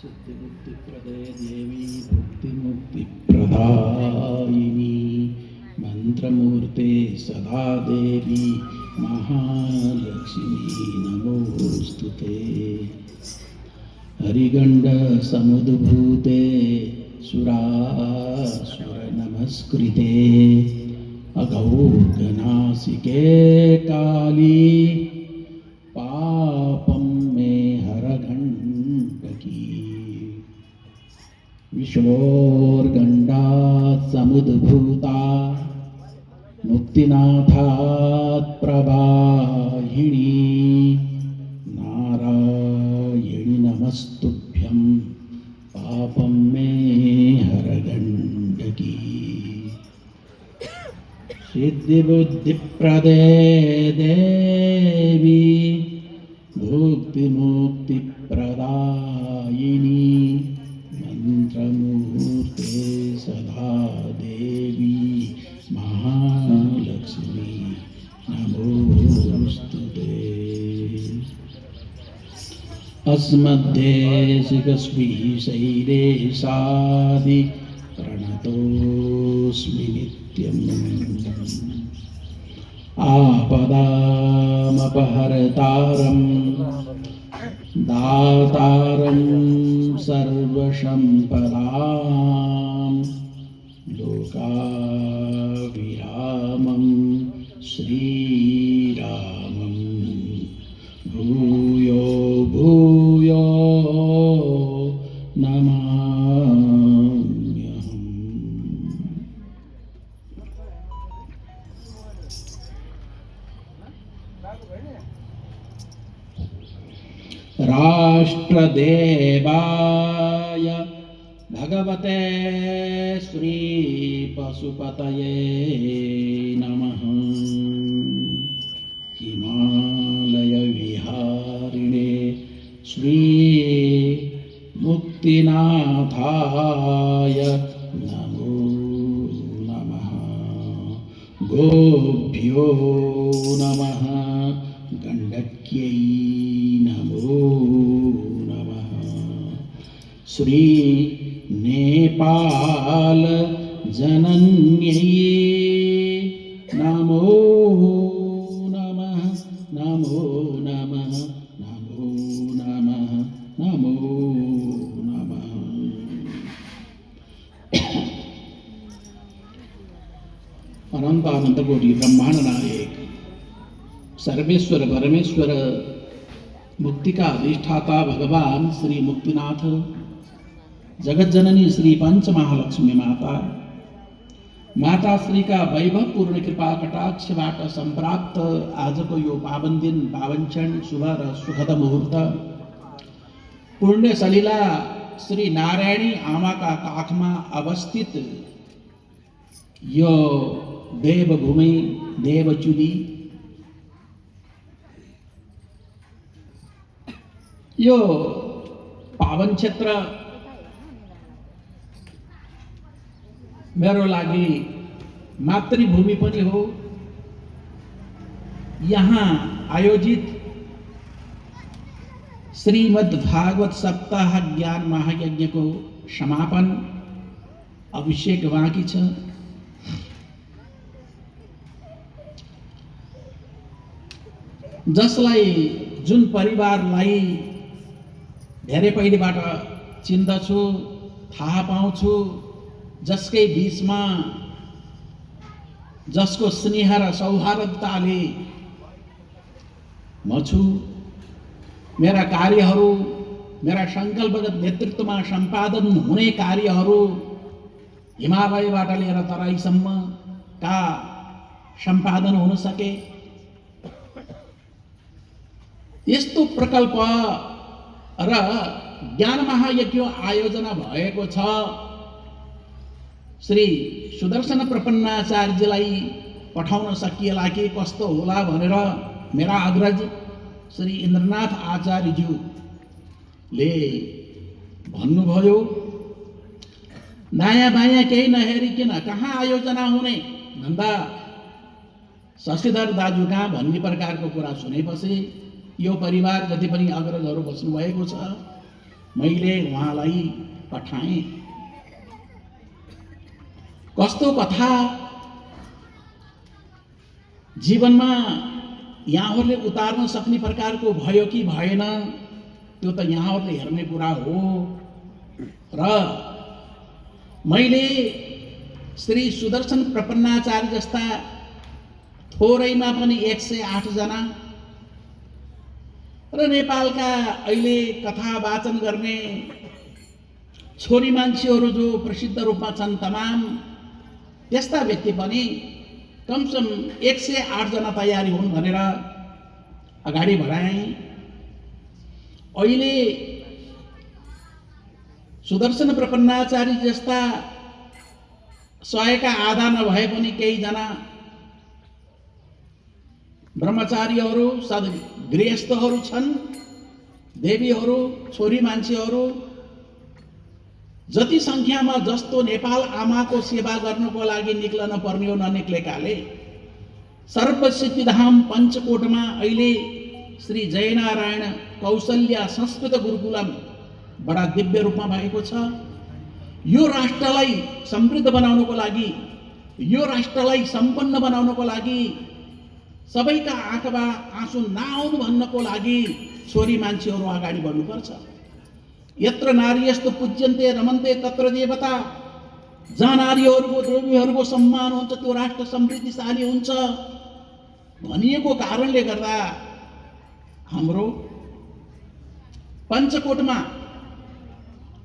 सिद्धिबुद्धिप्रदे देवी भुक्तिमुक्तिप्रदायिनी मंत्रमूर्ते सदा देवी महालक्ष्मी नमोस्तुते। हरिगंड समुद्भूते सुरासुर नमस्कृते अघौघनासिके काली पापं मे हरगण्डकी। विश्वोर्गण्डात् समुद्भूता मुक्तिनाथात् प्रवाहिनी नारायणि नमस्तुभ्यं पापं मे हरगण्डकी। सिद्धिबुद्धिप्रदे देवी भुक्तिमुक्तिप्रदायिनी मंत्रमूर्ते सदा देवी महालक्ष्मी नमोस्तुते। अस्मद्देशिकस्वी शैलेशादि प्रणतोऽस्मि नित्यम्। आपदामपहर्तारं दातारं सर्वसम्पदां लोकाभिरामं श्रीरामं भूयो भूयो नमाम्यहम्। राष्ट्रदेवाय भगवते श्री पशुपतये नमः। हिमालय विहारिणे श्री मुक्तिनाथाय नमो नमः। गोभ्यो नमः गण्डक्यै नमो नमः। श्री नेपाल जनन्यै नमो नमः नमो नमः नमो नमः नमो नमः। अनंत अनंत कोटि ब्रह्मांड नायक सर्वेश्वर परमेश्वर मुक्ति का अधिष्ठाता भगवान श्री मुक्तिनाथ जगत जननी श्री पंच महालक्ष्मी माता माता श्री का वैभव पूर्ण कृपा कटाक्षबाट संप्राप्त आज को यो पावन दिन पावन क्षण शुभ र सुखद मुहूर्त पुण्य सलिला श्री नारायणी आमा का काखमा अवस्थित यो देवभूमि देवचुली यो पावन क्षेत्र मेरो लागि मातृभूमि पनि हो। यहाँ आयोजित श्रीमद् भागवत सप्ताह ज्ञान महायज्ञ को समापन अभिषेक बाँकी छ। जसलाई जुन परिवारलाई धेरै पहिलेबाट चिन्दछु थाहा पाउँछु जसकै बीचमा जसको स्नेह र सौहार्दताले म छु। मेरा कार्यहरू मेरा संकल्पगत नेतृत्वमा सम्पादन हुने कार्यहरू हिमालयबाट लिएर तराईसम्म का सम्पादन हुन सके। यस्तो प्रकल्प र ज्ञान महायज्ञ आयोजना भएको छ। श्री सुदर्शन प्रपन्नाचार्यलाई पठाउन सकिएला कि कस्तो होला भनेर मेरा अग्रज श्री इन्द्रनाथ आचार्यज्यूले भन्नुभयो। दायाँ बायाँ केही नहेरिकन कहाँ आयोजना हुने भन्दा शशिधर दाजु कहाँ भन्ने प्रकारको कुरा सुनेपछि यो परिवार जति पनि अग्रजहरू बस्नुभएको छ, मैले उहाँलाई पठाएँ। कस्तो कथा जीवनमा यहाँहरूले उतार्न सक्ने प्रकारको भयो कि भएन, त्यो त यहाँहरूले हेर्ने कुरा हो। र मैले श्री सुदर्शन प्रपन्नाचार्य जस्ता थोरैमा पनि 108 जना र नेपालका अहिले कथा वाचन गर्ने छोरी मान्छेहरू जो प्रसिद्ध रूपमा छन् तमाम, त्यस्ता व्यक्ति पनि कमसेकम 108 जना तयारी हुन् भनेर अगाडि बढाएँ। अहिले सुदर्शन प्रपन्नाचार्य जस्ता 100 का आधा नभए पनि केही जना ब्रह्मचारीहरू, सद्गृहस्थहरू छन्, देवीहरू, छोरी मान्छेहरू, जति संख्यामा जस्तो नेपाल आमाको सेवा गर्नको लागि निक्लन पर्ने हो ननिक्लेकाले सर्वसिद्धिधाम पञ्चकोटमा अहिले श्री जयनारायण कौशल्या संस्कृत गुरुकुलम बडा दिव्य रूपमा भएको छ। यो राष्ट्रलाई समृद्ध बनाउनको लागि, यो राष्ट्रलाई सम्पन्न बनाउनको लागि, सबैका आँखामा आँसु नआउनु भन्नको लागि छोरी मान्छेहरू अगाडि बढ्नुपर्छ। यत्र नारीयस्तु पूज्यन्ते रमन्ते तत्र देवता। जहाँ नारीहरूको, देवीहरूको सम्मान हुन्छ त्यो राष्ट्र समृद्धिशाली हुन्छ भनिएको कारणले गर्दा हाम्रो पञ्चकोटमा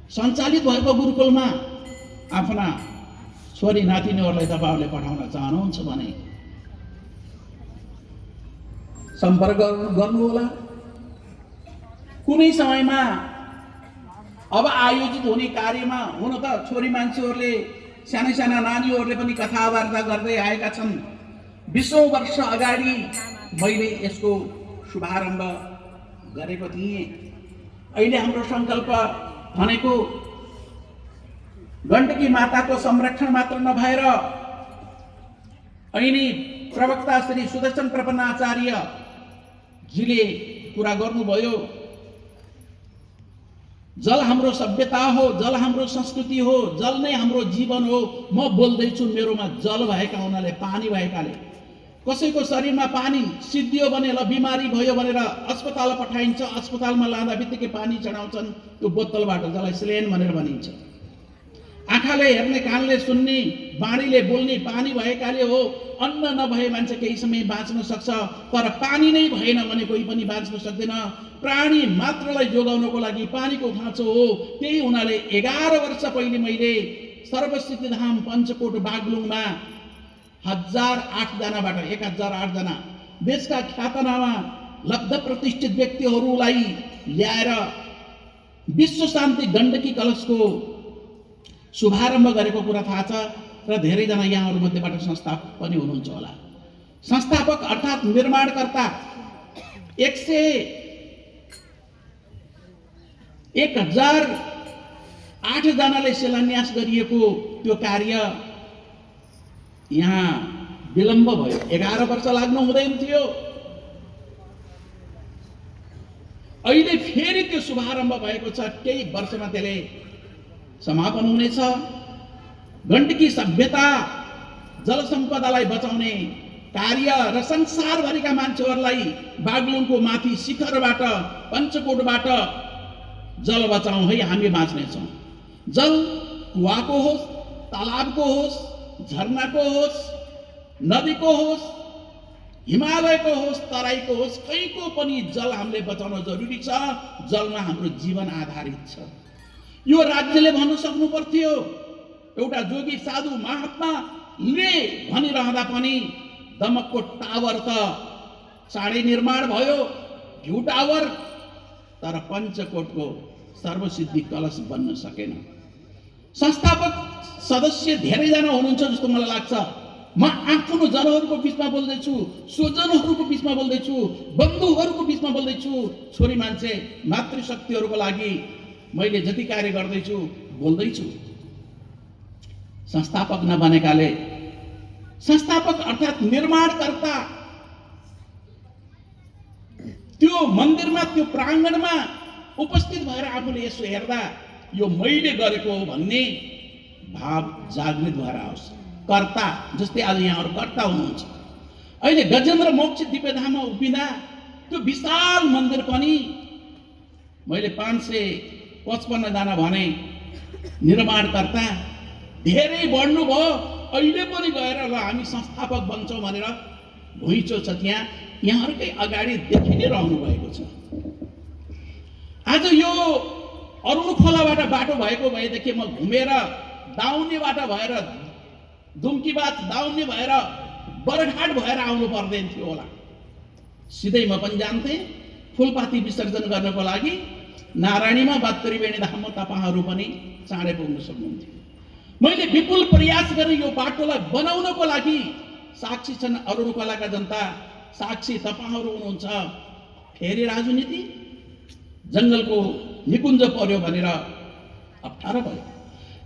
सञ्चालित भएको गुरुकुलमा आफ्ना छोरी नातिनीहरूलाई तपाईहरुले पठाउन चाहनुहुन्छ भने सम्पर्क गर्नुहोला। कुनै समयमा अब आयोजित हुने कार्यमा हुन त छोरी मान्छेहरूले, साना साना नानीहरूले पनि कथावार्ता गर्दै आएका छन्। 20औं वर्ष अगाडि मैले यसको शुभारम्भ गरेको थिएँ। अहिले हाम्रो संकल्प भनेको गण्डकी माताको संरक्षण मात्र नभएर अहिले प्रवक्ता श्री सुदर्शन प्रपन्नाचार्य जीले कुरा गर्नुभयो, जल हाम्रो सभ्यता हो, जल हाम्रो संस्कृति हो, जल नै हाम्रो जीवन हो। म बोल्दैछु मेरोमा जल भएका हुनाले, पानी भएकाले। कसैको शरीरमा पानी सिद्धियो भने, ल बिमारी भयो भनेर अस्पताल पठाइन्छ, अस्पतालमा लाँदा बित्तिकै पानी चढाउँछन्, त्यो बोतलबाट, जसलाई स्लेन भनेर भनिन्छ। आँखाले हेर्ने, कानले सुन्ने, बाणीले बोल्ने पानी भएकाले हो। अन्न नभए मान्छे केही समय बाँच्न सक्छ, तर पानी नै भएन भने कोही पनि बाँच्न सक्दैन। प्राणी मात्रलाई जोगाउनको लागि पानीको खाँचो हो। त्यही हुनाले 11 वर्ष पहिले मैले सर्वसिद्धिधाम पञ्चकोट बागलुङमा 1008 जना देशका ख्यातनामा लब्ध प्रतिष्ठित व्यक्तिहरूलाई ल्याएर विश्व शान्ति गण्डकी कलशको शुभारम्भ गरेको कुरा थाहा छ र धेरैजना यहाँहरू मध्येबाट संस्थापक पनि हुनुहुन्छ होला। संस्थापक अर्थात् निर्माणकर्ता 1008 जनाले शिलान्यास गरिएको त्यो कार्य यहाँ विलम्ब भयो। 11 वर्ष लाग्नु हुँदैन थियो। अहिले फेरि त्यो शुभारम्भ भएको छ। केही वर्षमा त्यसले समापन हुनेछ। गण्डकी सभ्यता, जल सम्पदालाई बचाउने कार्य र संसारभरिका मान्छेहरूलाई बागलुङको माथि शिखरबाट, पञ्चकोटबाट जल बचाउँ है, हामी बाँच्नेछौँ। जल कुवाको होस्, तालाबको होस्, झरनाको होस्, नदीको होस्, हिमालयको होस्, तराईको होस्, कहीँको पनि जल हामीले बचाउन जरुरी छ। जलमा हाम्रो जीवन आधारित छ। यो राज्यले भन्न सक्नु पर्थ्यो। एउटा जोगी साधु महात्माले भनिरहँदा पनि दमकको टावर त चाँडै निर्माण भयो, घिउ टावर, तर पञ्चकोटको सर्वसिद्धि कलश बन्न सकेन। संस्थापक सदस्य धेरैजना हुनुहुन्छ जस्तो मलाई लाग्छ। म आफ्नो जनहरूको बिचमा बोल्दैछु, स्वजनहरूको बिचमा बोल्दैछु, बन्धुहरूको बिचमा बोल्दैछु। छोरी मान्छे, मातृशक्तिहरूको लागि मैले जति कार्य गर्दैछु बोल्दैछु। संस्थापक नबनेकाले, संस्थापक अर्थात् निर्माणकर्ता त्यो मन्दिरमा त्यो प्राङ्गणमा उपस्थित भएर आफूले यसो हेर्दा यो मैले गरेको हो भन्ने भाव जागृत भएर आओस्। कर्ता जस्तै आज यहाँहरू कर्ता हुनुहुन्छ। अहिले गजेन्द्र मोक्ष दिव्यधाममा उभिँदा त्यो विशाल मन्दिर पनि मैले 555 जना भने निर्माणकर्ता धेरै बढ्नुभयो। अहिले पनि गएर ल हामी संस्थापक बन्छौँ भनेर घुइँचो छ त्यहाँ, यहाँहरूकै अगाडि देखि नै रहनु भएको छ। आज यो अरुण खोलाबाट बाटो भएको भएदेखि म घुमेर दाउनेबाट भएर दुम्कीबाट दाउने भएर बरघाट भएर आउनु पर्दैन थियो होला। सिधै म पनि जान्थेँ फुलपाती विसर्जन गर्नको लागि नारायणीमा वा त्रिवेणी धाममा तपाईँहरू पनि चाँडै पुग्न सक्नुहुन्थ्यो। मैले विपुल प्रयास गरेँ यो बाटोलाई बनाउनको लागि। साक्षी छन् अरुण खोलाका जनता, साक्षी तपाईँहरू हुनुहुन्छ। फेरि राजनीति जङ्गलको निकुञ्ज पर्यो भनेर अप्ठ्यारो भयो।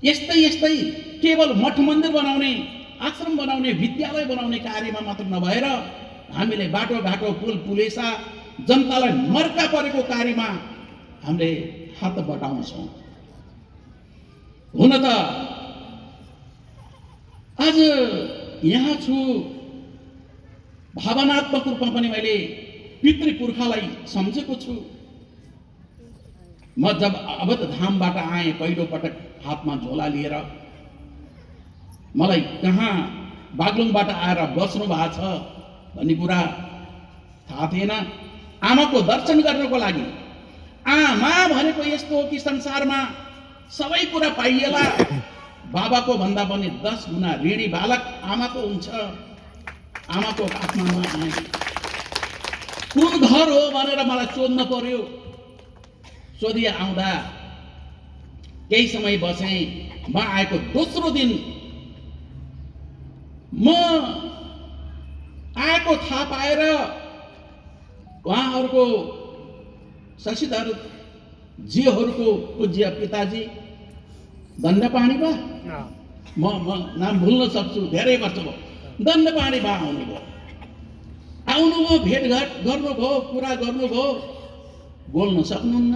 यस्तै यस्तै केवल मठ मन्दिर बनाउने, आश्रम बनाउने, विद्यालय बनाउने कार्यमा मात्र नभएर हामीले बाटोघाटो पुल पुलेसा जनतालाई मर्का परेको कार्यमा हामीले हात बटाउँछौँ। हुन त आज यहाँ छु, भावनात्मक रूपमा पनि मैले पितृपुर्खालाई सम्झेको छु। म जब अवध धामबाट आएँ पहिलो पटक हातमा झोला लिएर, मलाई कहाँ बागलुङबाट आएर बस्नु भएको छ भन्ने कुरा थाहा थिएन। आमाको दर्शन गर्नको लागि, आमा भनेको यस्तो हो कि संसारमा सबै कुरा पाइएला। बाबाको भन्दा पनि 10 गुणा ऋणी बालक आमाको हुन्छ। आमाको आत्मामा आए। कुन घर हो भनेर मलाई सोध्न पर्यो। सोधी आउँदा केही समय बसेँ। म आएको दोस्रो दिन म आएको थाहा पाएर उहाँहरूको शशिधर जीहरूको पूज्य पिताजी दण्डपाणी बा, म नाम भुल्न सक्छु, धेरै वर्ष भयो, दण्डपाणी बा आउनुभयो, भेटघाट गर्नुभयो, कुरा गर्नुभयो। बोल्न सक्नुहुन्न,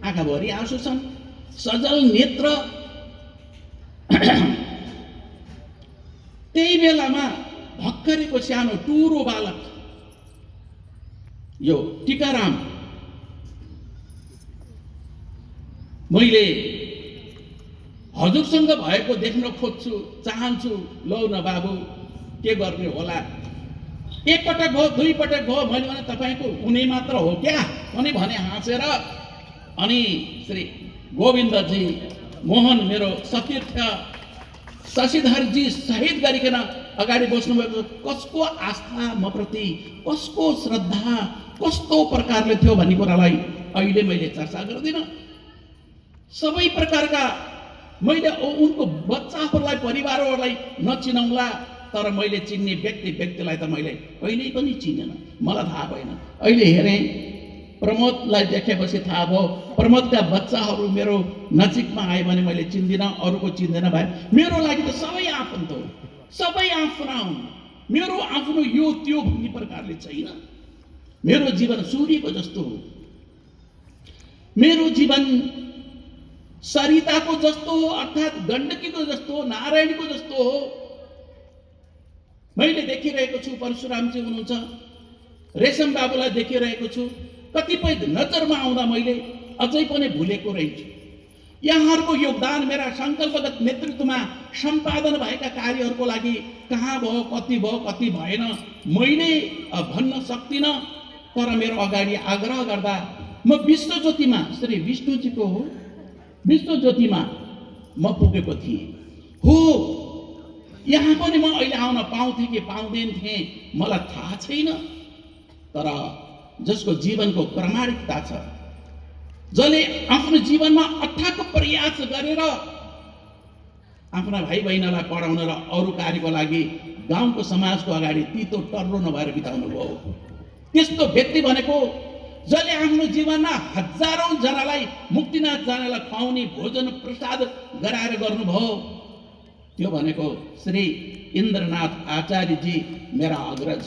आँखाभरि आँसु छन्, सजल नेत्र। त्यही बेलामा भर्खरको सानो टुरो बालक यो टिकाराम, मैले हजुरसँग भएको देख्न खोज्छु, चाहन्छु, लौ न बाबु के गर्ने होला। एक पटक भयो, दुई पटक भयो, मैले भने तपाईँको उनी मात्र हो क्या पनि भने हाँसेर। अनि श्री गोविन्दजी मोहन मेरो सतीर्थ शशिधरजी सहित गरिकन अगाडि बस्नुभएको। कसको आस्था म प्रति, कसको श्रद्धा कस्तो प्रकारले थियो भन्ने कुरालाई अहिले मैले चर्चा गर्दिनँ। सबै प्रकारका मैले उनको बच्चाहरूलाई, परिवारहरूलाई नचिनाउँला, तर मैले चिन्ने व्यक्तिलाई त मैले कहिल्यै पनि चिनेन, मलाई थाहा भएन। अहिले हेरेँ प्रमोदलाई देखेपछि थाहा भयो। प्रमोदका बच्चाहरू मेरो नजिकमा आए भने मैले चिन्दिनँ, अरूको चिन्दैन भाइ। मेरो लागि त सबै आफन्त हो, सबै आफ्ना हुन्। मेरो आफ्नो यो त्यो भन्ने प्रकारले छैन। मेरो जीवन सूर्यको जस्तो हो, मेरो जीवन सरिताको जस्तो हो, अर्थात् गण्डकीको जस्तो हो, नारायणको जस्तो हो। मैले देखिरहेको छु, परशुरामजी हुनुहुन्छ, रेशम बाबुलाई देखिरहेको छु। कतिपय नजरमा आउँदा मैले अझै पनि भुलेको रहेछु। यहाँहरूको योगदान मेरा सङ्कल्पगत नेतृत्वमा सम्पादन भएका कार्यहरूको लागि कहाँ भयो, कति भएन मैले भन्न सक्दिनँ। तर मेरो अगाडि आग्रह गर्दा म विश्वज्योतिमा, श्री विष्णुजीको हो विश्वज्योतिमा म पुगेको थिएँ हो। यहाँ पनि म अहिले आउन पाउँथेँ कि पाउँदैन थिएँ मलाई थाहा छैन। तर जसको जीवनको प्रामाणिकता छ, जसले आफ्नो जीवनमा अथक प्रयास गरेर आफ्ना भाइ बहिनीलाई पढाउन र अरू कार्यको लागि गाउँको समाजको अगाडि तितो टर्रो नभएर बिताउनु भयो, त्यस्तो व्यक्ति भनेको जसले आफ्नो जीवनमा हजारौं जनालाई, मुक्तिनाथ जनालाई खुवाउने भोजन प्रसाद गराएर गर्नुभयो, त्यो भनेको श्री इन्द्रनाथ आचार्यजी मेरा अग्रज।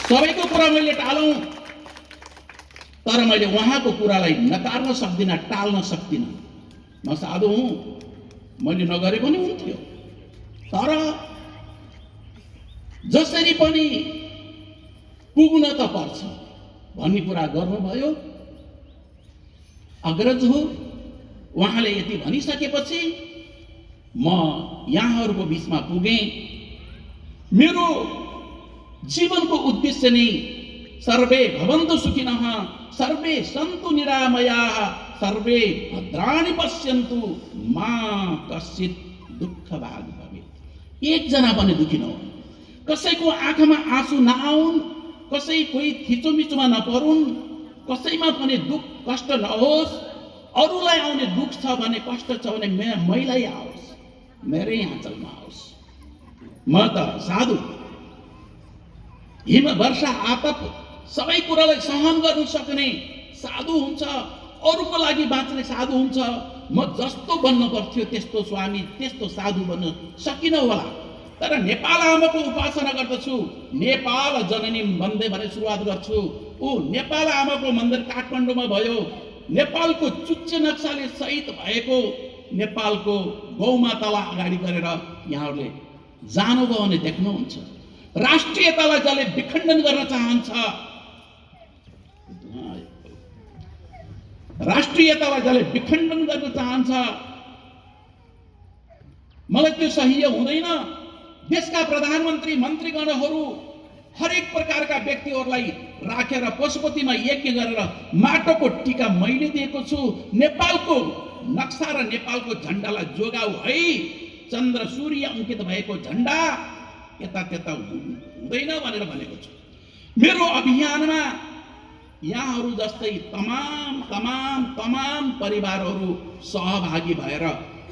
सबैको कुरा मैले टालौँ, तर मैले उहाँको कुरालाई नकार्न सक्दिनँ, टाल्न सक्दिनँ। म साधु हुँ, मैले नगरेको नि हुन्थ्यो, तर जसरी पनि पुग्न त पर्छ भन्ने कुरा गर्नुभयो। अग्रज हो, उहाँले यति भनिसकेपछि म यहाँहरूको बिचमा पुगेँ। मेरो जीवनको उद्देश्य नै सर्वे भवन्तु सुखिनः, सर्वे सन्तु निरामयाः, सर्वे भद्राणि पश्यन्तु, मा कश्चित् दुःखभाग् भवेत्। एकजना पनि दुखी नहुन्, कसैको आँखामा आँसु नआउन्, कसै कोही थिचोमिचोमा नपरुन्, कसैमा पनि दुःख कष्ट नहोस्। अरूलाई आउने दुःख छ भने, कष्ट छ भने मैलाई आओस्, मेरै आँचलमा आओस्। म त साधु, हिम वर्षा आतप सबै कुरालाई सहन गर्नु सक्ने साधु हुन्छ, अरूको लागि बाँच्ने साधु हुन्छ। म जस्तो बन्न पर्थ्यो त्यस्तो स्वामी, त्यस्तो साधु बन्न सकिन होला। तर नेपाल आमाको उपासना गर्दछु, नेपाल जननी भन्दै भने सुरुवात गर्छु। ऊ नेपाल आमाको मन्दिर काठमाडौँमा भयो, नेपालको चुच्चे नक्साले सहित भएको नेपालको गौमातालाई अगाडि गरेर यहाँहरूले जानुभयो भने देख्नुहुन्छ। राष्ट्रियतालाई जसले विखण्डन गर्न चाहन्छ, राष्ट्रियतालाई जसले विखण्डन गर्न चाहन्छ, मलाई त्यो सह्य हुँदैन। देशका प्रधानमन्त्री मन्त्रीगणहरू हरेक प्रकारका व्यक्तिहरूलाई राखेर पशुपतिमा यज्ञ गरेर माटोको टीका मैले दिएको छु। नेपालको नक्सा र नेपालको झण्डालाई जोगाऊ है, चन्द्र सूर्य अङ्कित भएको झण्डा यता त्यता हुँदैन भनेर भनेको छु। मेरो अभियानमा यहाँहरू जस्तै तमाम तमाम तमाम परिवारहरू सहभागी भएर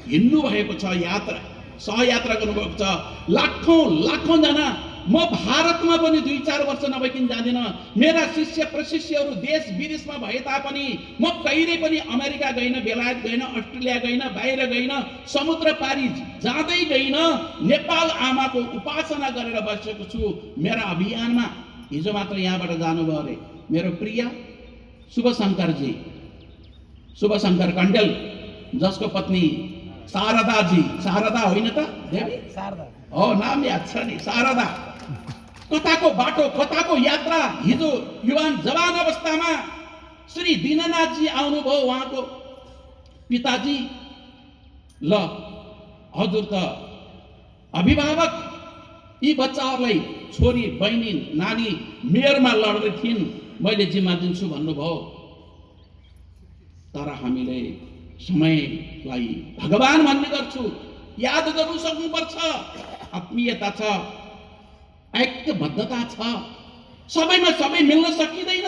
हिँड्नु भएको छ, यात्रा सहयात्रा गर्नुभएको छ। लाखौँ लाखौँ जना। म भारतमा पनि 2-4 वर्ष नभइकन जाँदिनँ। मेरा शिष्य प्रशिष्यहरू देश विदेशमा भए तापनि म कहिल्यै पनि अमेरिका गइन, बेलायत गइन, अस्ट्रेलिया गइन, बाहिर गइन, समुद्र पारी जाँदै गइन। नेपाल आमाको उपासना गरेर बसेको छु। मेरा अभियानमा हिजो मात्र यहाँबाट जानुभयो अरे मेरो प्रिय शुभशङ्करजी, शुभशङ्कर कण्डेल, जसको पत्नी शारदाजी, शारदा होइन त देवी, शारदा हो, नाम याद छ नि, शारदा। कताको बाटो, कताको यात्रा। हिजो युवान जवान अवस्थामा श्री दीननाथजी आउनुभयो, उहाँको पिताजी। ल हजुर त अभिभावक, यी बच्चाहरूलाई छोरी बहिनी नानी मेयरमा लड्दै थिइन्, मैले जिम्मा दिन्छु भन्नुभयो। तर हामीले समयलाई भगवान भन्ने गर्छु, याद गर्नु सक्नुपर्छ। आत्मीयता छ, ऐक्यबद्धता छ, सबैमा सबै मिल्न सकिँदैन।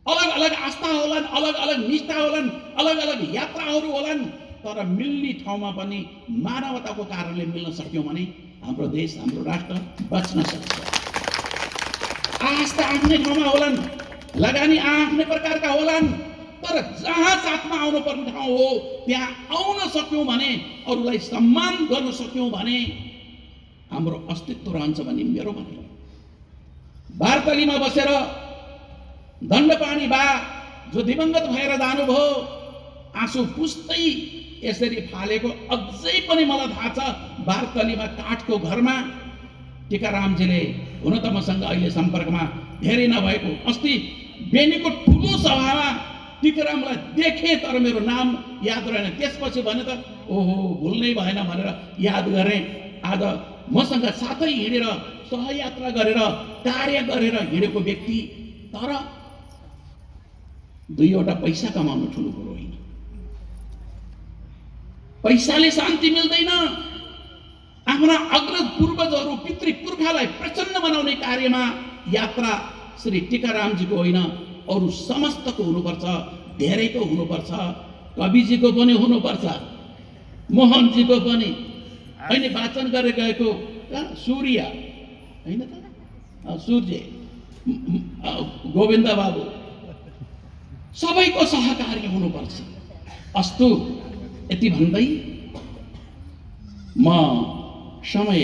अलग अलग आस्था होलान्, अलग अलग निष्ठा होलान्, अलग अलग यात्राहरू होलान्, तर मिल्ने ठाउँमा पनि मानवताको कारणले मिल्न सक्यौँ भने हाम्रो देश, हाम्रो राष्ट्र बच्न सक्छ। आस्था आफ्नै ठाउँमा होलान्, लगानी आफ्नै प्रकारका होलान्, तर जहाँ साथमा आउनु पर्ने ठाउँ हो त्यहाँ आउन सक्यौँ भने, अरूलाई सम्मान गर्न सक्यौँ भने हाम्रो अस्तित्व रहन्छ भन्ने मेरो भनाइ हो। बारतलीमा बसेर दण्डपाणी बा जो दिवंगत भएर जानुभयो, आँसु पुस्दै यसरी फालेको अझै पनि मलाई थाहा छ। बारतलीमा काठको घरमा टीकारामजीले, हुन त मसँग अहिले सम्पर्कमा धेरै नभएको, अस्ति बेनीको ठुलो सभामा टीकारामलाई देखेँ, तर मेरो नाम याद रहेन। त्यसपछि भने त ओहो भुल्नै भएन भनेर याद गरेँ। आज मसँग साथै हिँडेर सहयात्रा गरेर कार्य गरेर हिँडेको व्यक्ति, तर 2वटा पैसा कमाउनु ठुलो कुरो होइन। पैसाले शान्ति मिल्दैन। आफ्ना अग्रज पूर्वजहरू पितृ पुर्खालाई प्रसन्न बनाउने कार्यमा यात्रा श्री टीकारामजीको होइन, अरू समस्तको हुनुपर्छ, धेरैको हुनुपर्छ। कविजीको पनि हुनुपर्छ, मोहनजीको पनि। अहिले वाचन गरेर गएको सूर्य होइन त, सूर्य गोविन्द बाबु, सबैको सहकार्य हुनुपर्छ। अस्तु, यति भन्दै म समय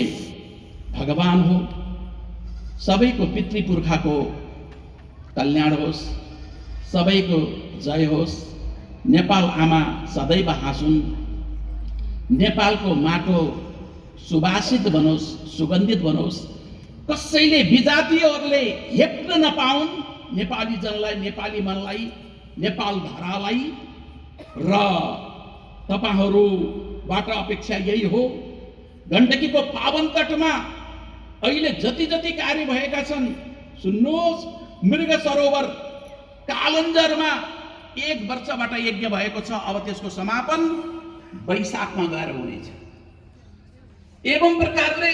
भगवान हो, सबैको पितृपुर्खाको कल्याण होस्, सबैको जय होस्। नेपाल आमा सदैव हाँसुन्, नेपालको माटो सुवासित बनोस्, सुगन्धित बनोस्। कसैले विजातीयहरूले हेप्न नपाउन् नेपाली जनलाई, नेपाली मनलाई, नेपाल धारालाई। र तपाईहरुबाट अपेक्षा यही हो। गण्डकीको पावन तटमा अहिले जति जति कार्य भएका छन्, सुन्नुहोस्, मृग सरोवर कालन्जरमा 1 वर्षबाट यज्ञ भएको छ। अब त्यसको समापन वैशाखमा गएर हुनेछ। एवं प्रकारले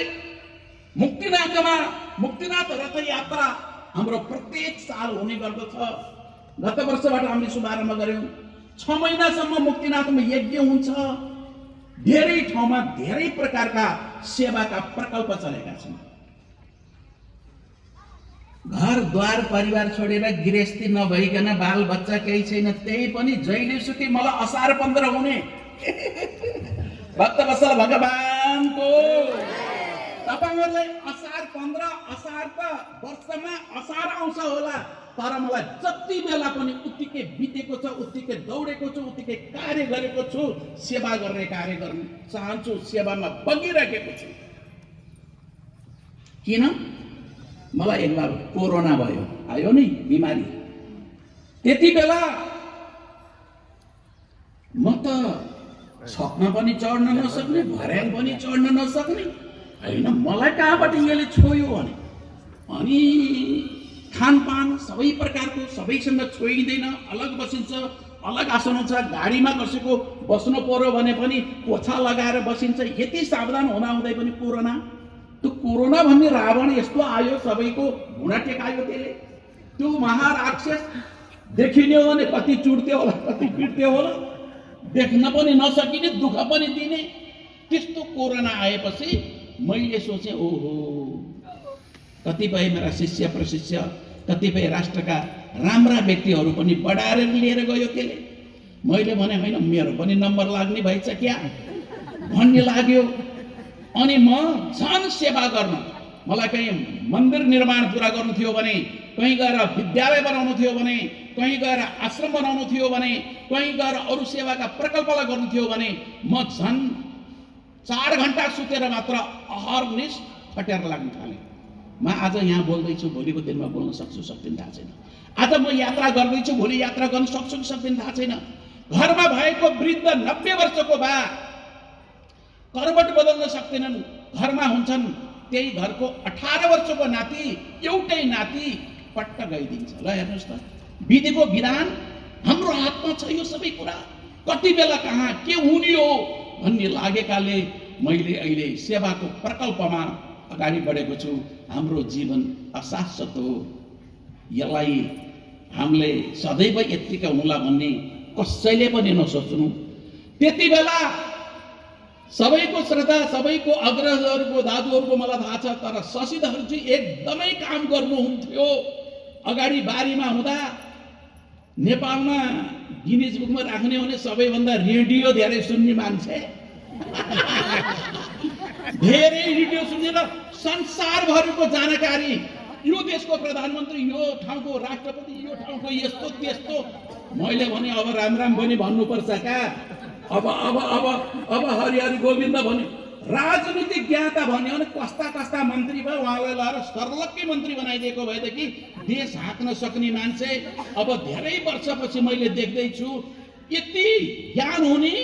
मुक्तिनाथमा मुक्तिनाथ रथ यात्रा हाम्रो प्रत्येक साल हुने गर्दछ। गत वर्षबाट हामीले शुभारम्भ गर्यौं। 6 महिनासम्म मुक्तिनाथमा यज्ञ हुन्छ। धेरै ठाउँमा धेरै प्रकारका सेवाका प्रकल्प चलेका छन्। घर द्वार परिवार छोडेर गृहस्थी नभइकन बाल बच्चा केही छैन, त्यही पनि जहिले सुकै मलाई असार 15 हुने भक्त वत्सल भगवानको। तपाईहरुलाई असार 15, असार त वर्षमा असार आउँछ होला, तर मलाई जति बेला पनि उत्तिकै बितेको छ, उत्तिकै दौडेको छु, उत्तिकै कार्य गरेको छु, सेवा गर्ने कार्य गर्न चाहन्छु, सेवामा बगिरहेको छु। किन? मलाई एकबार कोरोना भयो, आयो नि बिमारी। त्यति बेला म त छकमा पनि चढ्न नसक्ने, भर्याङ पनि चढ्न नसक्ने। हैन, मलाई कहाँबाट यसले छोयो भने, अनि खानपान सबै प्रकारको सबैसँग छोइँदैन, अलग बसिन्छ, अलग आसन हुन्छ। गाडीमा कसैको बस्नु पर्यो भने पनि पोछा लगाएर बसिन्छ। यति सावधान हुँदाहुँदै पनि कोरोना, त्यो कोरोना भन्ने रावण यस्तो आयो, सबैको घुँडा टेकायो त्यसले। त्यो महाराक्षस देखिने हो भने कति चुड्थ्यो होला, कति पिट्थ्यो होला, देख्न पनि नसकिने, दुःख पनि दिने। त्यस्तो कोरोना आएपछि मैले सोचेँ, ओहो, कतिपय मेरा शिष्य प्रशिष्य, कतिपय राष्ट्रका राम्रा व्यक्तिहरू पनि बढाएर लिएर गयो त्यसले। मैले भने होइन, मेरो पनि नम्बर लाग्ने भएछ क्या भन्ने लाग्यो। अनि म झन् सेवा गर्न, मलाई कहीँ मन्दिर निर्माण पुरा गर्नु थियो भने, कहीँ गएर विद्यालय बनाउनु थियो भने, कहीँ गएर आश्रम बनाउनु थियो भने, कहीँ गएर अरू सेवाका प्रकल्पलाई गर्नु थियो भने म झन् 4 घण्टा सुतेर मात्र अहर्निश खटेर लाग्न थालेँ। म आज यहाँ बोल्दैछु, भोलिको दिनमा बोल्न सक्छु सक्दिन थाहा छैन। आज म यात्रा गर्दैछु, भोलि यात्रा गर्न सक्छु कि सक्दिन थाहा छैन। घरमा भएको वृद्ध 90 वर्षको बा करबट बदल्न सक्दैनन्, घरमा हुन्छन्। त्यही घरको 18 वर्षको नाति, एउटै नाति पट्ट गइदिन्छ। ल हेर्नुहोस् त, विधिको विधान हाम्रो हातमा छ। यो सबै कुरा कति बेला कहाँ के हुने हो भन्ने लागेकाले मैले अहिले सेवाको प्रकल्पमा अगाडि बढेको छु। हाम्रो जीवन अशाश्वत हो, यसलाई हामीले सदैव यत्तिकै हुनुला भन्ने कसैले पनि नसोच्नु। त्यति बेला सबैको श्रद्धा, सबैको अग्रजहरूको, दाजुहरूको मलाई थाहा छ, तर शशिधर चाहिँ एकदमै काम गर्नुहुन्थ्यो। अगाडि बारीमा हुँदा नेपालमा गिनिज बुकमा राख्ने हो भने सबैभन्दा रेडियो धेरै सुन्ने मान्छे, धेरै रेडियो सुनेर संसारभरिको जानकारी, यो देशको प्रधानमन्त्री, यो ठाउँको राष्ट्रपति, यो ठाउँको यस्तो त्यस्तो। मैले भने अब राम राम पनि भन्नुपर्छ क्या। अब हरिहरि गोविन्द भन्यो। राजनीतिक ज्ञाता भन्यो भने कस्ता कस्ता मन्त्री भयो, उहाँलाई लाएर सर्लक्कै मन्त्री बनाइदिएको भएदेखि देश हाँक्न सक्ने मान्छे। अब धेरै वर्षपछि मैले देख्दैछु यति ज्ञान हुने,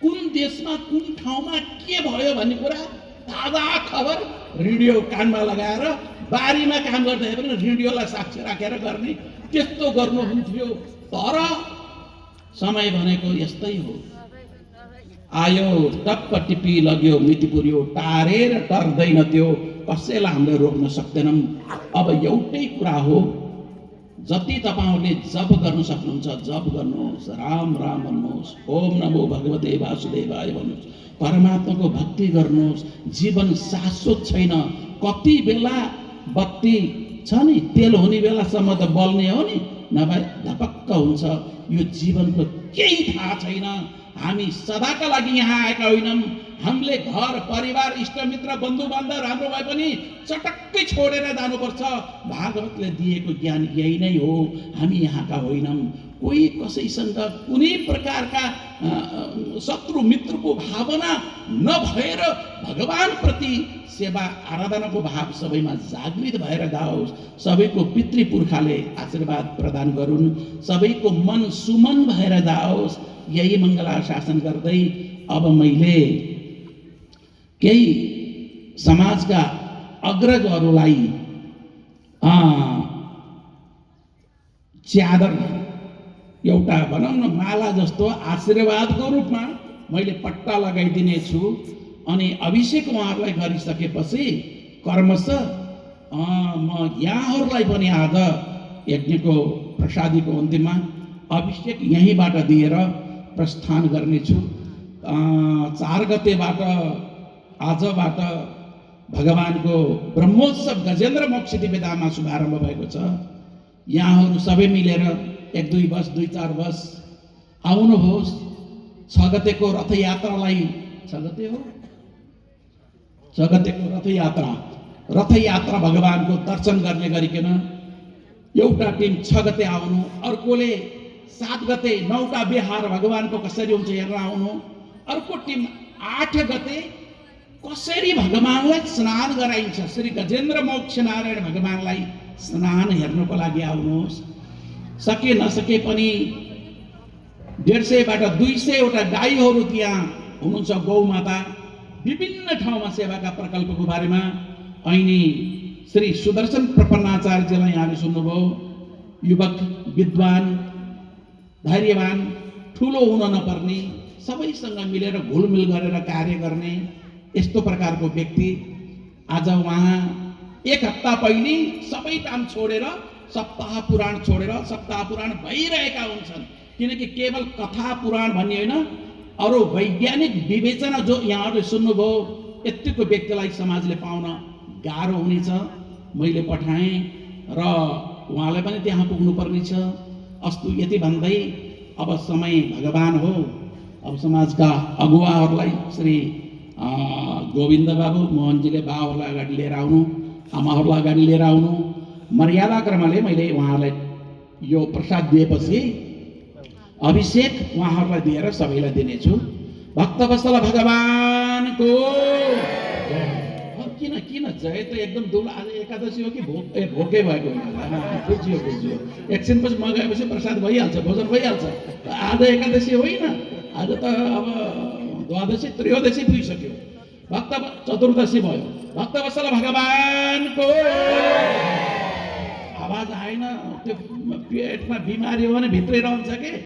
कुन देशमा कुन ठाउँमा के भयो भन्ने कुरा ताजा खबर रेडियो कानमा लगाएर बारीमा काम गर्दै पनि रेडियोलाई साक्षी राखेर गर्ने, त्यस्तो गर्नुहुन्थ्यो। तर समय भनेको यस्तै हो। आयो टप्प टिपी लग्यो मिति पुर्यो, टारेर टर्दैन त्यो, कसैलाई हामीले रोक्न सक्दैनौँ। अब एउटै कुरा हो, जति तपाईहरुले जप गर्न सक्नुहुन्छ जप गर्नुहोस्, राम राम भन्नुहोस्, ओम नमो भगवते वासुदेवाय भन्नुहोस्, परमात्माको भक्ति गर्नुहोस्। जीवन शाश्वत छैन। कति बेला बत्ती छ नि, तेल हुने बेलासम्म त बल्ने हो नि, नभए धपक्क हुन्छ। यो जीवनको केही थाहा छैन। हामी सदाका लागि यहाँ आएका होइनौँ, हामीले घर परिवार इष्टमित्र बन्धु बान्धव राम्रो भए पनि चटक्कै छोडेर जानुपर्छ। भागवतले दिएको ज्ञान यही नै हो। हामी यहाँका होइनौँ। कोही कसैसँग कुनै प्रकारका शत्रु मित्रको भावना नभएर भगवानप्रति सेवा आराधनाको भाव सबैमा जागृत भएर जाओस्। सबैको पितृपुर्खाले आशीर्वाद प्रदान गरून्। सबैको मन सुमन भएर जाओस्। यही मङ्गलाशासन गर्दै अब मैले केही समाजका अग्रजहरूलाई च्यादर एउटा भनौँ न माला जस्तो आशीर्वादको रूपमा मैले पट्टा लगाइदिनेछु। अनि अभिषेक उहाँहरूलाई गरिसकेपछि क्रमशः म यहाँहरूलाई पनि आज यज्ञको प्रसादीको अन्तिममा अभिषेक यहीँबाट दिएर प्रस्थान गर्नेछु। 4 गतेबाट आजबाट भगवानको ब्रह्मोत्सव गजेन्द्र मोक्ष दिव्यधाममा शुभारम्भ भएको छ। यहाँहरू सबै मिलेर 1-2 बस 2-4 बस आउनुहोस्। 6 गतेको रथयात्रालाई 6 गते हो 6 गतेको रथयात्रा भगवानको दर्शन गर्ने गरिकन एउटा टिम 6 गते आउनु, अर्कोले 7 गते 9टा बिहार भगवानको कसरी हुन्छ हेर्न आउनु, अर्को टिम 8 गते कसरी भगवानलाई स्नान गराइन्छ श्री गजेन्द्र मोक्ष नारायण भगवानलाई स्नान हेर्नको लागि आउनुहोस्। सके नसके पनि 150बाट 200 वटा गाईहरू त्यहाँ हुनुहुन्छ। गौमाता विभिन्न ठाउँमा सेवाका प्रकल्पको बारेमा ऐनी श्री सुदर्शन प्रपन्नाचार्यजीलाई यहाँले सुन्नुभयो। युवक, विद्वान, धैर्यवान, ठुलो हुन नपर्ने, सबैसँग मिलेर घुलमिल गरेर कार्य गर्ने यस्तो प्रकारको व्यक्ति। आज उहाँ 1 हप्ता पहिले सबै काम छोडेर सप्ताह पुराण छोडेर सप्ताह पुराण भइरहेका हुन्छन्। किनकि केवल कथा पुराण भन्ने होइन, अरू वैज्ञानिक विवेचना जो यहाँहरूले सुन्नुभयो यतिको व्यक्तिलाई समाजले पाउन गाह्रो हुनेछ। मैले पठाएँ र उहाँलाई पनि त्यहाँ पुग्नुपर्ने छ। अस्तु यति भन्दै अब समय भगवान हो। अब समाजका अगुवाहरूलाई श्री गोविन्द बाबु मोहनजीले बाबुहरूलाई अगाडि लिएर आउनु, आमाहरूलाई अगाडि लिएर आउनु। मर्यादा क्रमले मैले उहाँहरूलाई यो प्रसाद दिएपछि अभिषेक उहाँहरूलाई दिएर सबैलाई दिनेछु। भक्तवत्सल भगवानको किन किन जय त एकदम दुल। आज एकादशी हो कि भोकै भएको बुझियो। एकछिनपछि मगाएपछि प्रसाद भइहाल्छ, भोजन भइहाल्छ। आज एकादशी होइन, आज त अब द्वादशी त्रयोदशी पुगिसक्यो, भक्त चतुर्दशी भयो। भक्तवत्सल भगवानको आवाज आएन। त्यो पेटमा बिमारी हो भने भित्रै रहन्छ के।